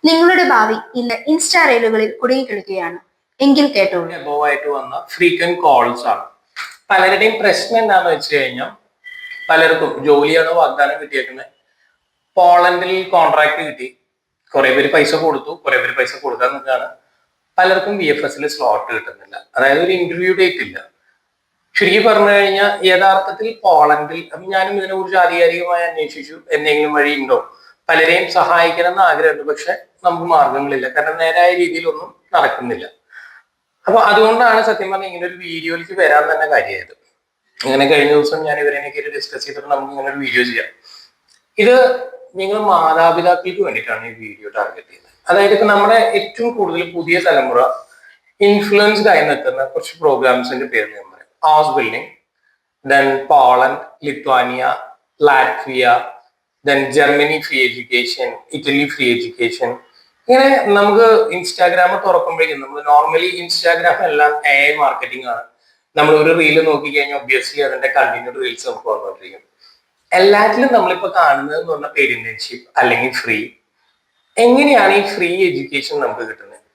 നിങ്ങളുടെ ഭാവി ഇന്ന് ഇൻസ്റ്റാ റീലുകളിൽ കുടുങ്ങിക്കിടക്കുകയാണ്. എങ്കിൽ കേട്ടോളൂ. എബോവായിട്ട് വന്ന ഫ്രീക്വന്റ് കോൾസ് ആണ്. പലരുടെയും പ്രശ്നം എന്താണെന്ന് വെച്ച് കഴിഞ്ഞാൽ, പലർക്കും ജോലിയാണ് വാഗ്ദാനം കിട്ടിയേക്കുന്നത്. പോളണ്ടിൽ കോൺട്രാക്ട് കിട്ടി, കുറെ പേര് പൈസ കൊടുത്തു, കുറെ പേര് പൈസ കൊടുക്കാൻ നിൽക്കുകയാണ്. പലർക്കും VFSൽ സ്ലോട്ട് കിട്ടുന്നില്ല, അതായത് ഒരു ഇന്റർവ്യൂ ഡേറ്റ് ഇല്ല. ചുരുക്കി പറഞ്ഞു കഴിഞ്ഞാൽ യഥാർത്ഥത്തിൽ പോളണ്ടിൽ, ഞാനും ഇതിനെ കുറിച്ച് ആധികാരികമായി അന്വേഷിച്ചു, എന്തെങ്കിലും വഴി ഉണ്ടോ, പലരെയും സഹായിക്കണം എന്ന് ആഗ്രഹമുണ്ട്. പക്ഷെ നമുക്ക് മാർഗങ്ങളില്ല, കാരണം നേരായ രീതിയിലൊന്നും നടക്കുന്നില്ല. അപ്പൊ അതുകൊണ്ടാണ് സത്യം പറഞ്ഞാൽ ഇങ്ങനെ ഒരു വീഡിയോയിലേക്ക് വരാൻ തന്നെ കാര്യമായത്. ഇങ്ങനെ കഴിഞ്ഞ ദിവസം ഞാൻ ഇവരെനിക്ക് ഡിസ്കസ് ചെയ്തിട്ട് നമുക്ക് ഇങ്ങനെ ഒരു വീഡിയോ ചെയ്യാം. ഇത് നിങ്ങൾ മാതാപിതാക്കൾക്ക് വേണ്ടിയിട്ടാണ് ഈ വീഡിയോ ടാർഗറ്റ് ചെയ്യുന്നത്. അതായത് ഇപ്പൊ നമ്മുടെ ഏറ്റവും കൂടുതൽ പുതിയ തലമുറ ഇൻഫ്ലുവൻസ്ഡ് ആയി നിൽക്കുന്ന കുറച്ച് പ്രോഗ്രാംസിന്റെ പേര് ഞാൻ പറയാം. House building, then Poland, Lithuania, Latvia, then Germany free education, Italy free education. ഇങ്ങനെ നമുക്ക് ഇൻസ്റ്റാഗ്രാം തുറക്കുമ്പോഴേക്കും, നമ്മൾ നോർമലി ഇൻസ്റ്റാഗ്രാം എല്ലാം AI മാർക്കറ്റിംഗ് ആണ്. നമ്മൾ ഒരു റീല് നോക്കിക്കഴിഞ്ഞാൽ ഒബ്വിയസ്ലി അതിന്റെ കണ്ടിന്യൂഡ് റീൽസ് നമുക്ക് വന്നുകൊണ്ടിരിക്കും. എല്ലാറ്റിലും നമ്മളിപ്പോ കാണുന്നത് എന്ന് പറഞ്ഞാൽ പെരിന്റൻഷിപ്പ് അല്ലെങ്കിൽ ഫ്രീ. എങ്ങനെയാണ് ഈ ഫ്രീ എഡ്യൂക്കേഷൻ നമുക്ക് കിട്ടുന്നത്?